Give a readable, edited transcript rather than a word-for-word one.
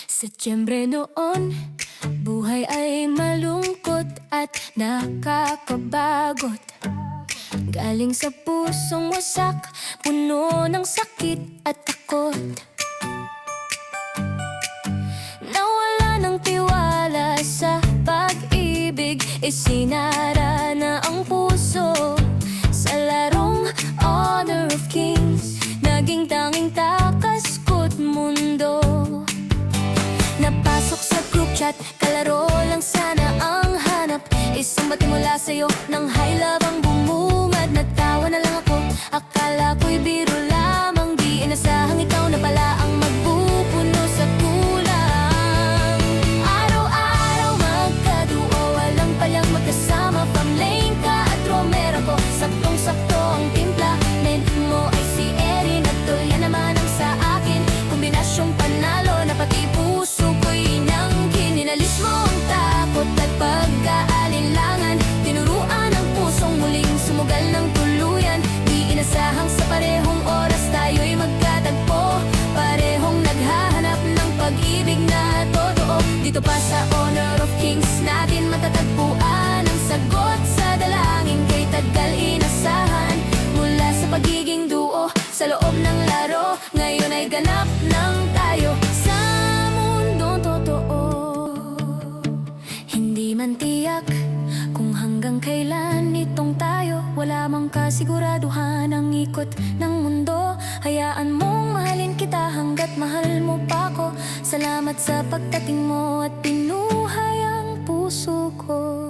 Setyembre noon, buhay ay malungkot at nakakabagot. Galing sa pusong wasak, puno ng sakit at takot. Nawala ng tiwala sa pag-ibig, isinara na ang puso sa larong Honor of Kings. Naging tanging takas ko't mundo. Napasok sa group chat, kalaro lang sana ang hanap. Isang bati mula sa'yo, ng high love ang bumungad. Natawa na lang ako, akala ko'y biro lamang. Di inasahang ikaw na pala ang magpupuno sa kulang. Araw-araw magkaduo, walang palyang magkasama. Pamlane ka at Romero ko, saktong-sakto ang timpla. Men mo ay si Erin at Tulya naman ang sa akin. Kombinasyong panalo na pati puso ko'y inangkin. Inalis mo ang takot at pag-aalinlangan. Tinuruan ang pusong muling sumugal ng tuluyan. Di inasahang sa parehong oras tayo'y magkatagpo. Parehong naghahanap ng pag-ibig na totoo. Dito pa sa Honor of Kings natin matatagpuan ang sagot sa dalangin kay tagal inasahan. Mula sa pagiging duo sa loob ng laro, ngayon ay ganap ng tayo sa mundong totoo. Hindi man tiyak kung hanggang kailan itong tayo, wala mang kasiguraduhan ang ikot ng mundo. Hayaan mong mahalin kita hanggat mahal mo pa ko. Salamat sa pagdating mo at pinuhay ang puso ko.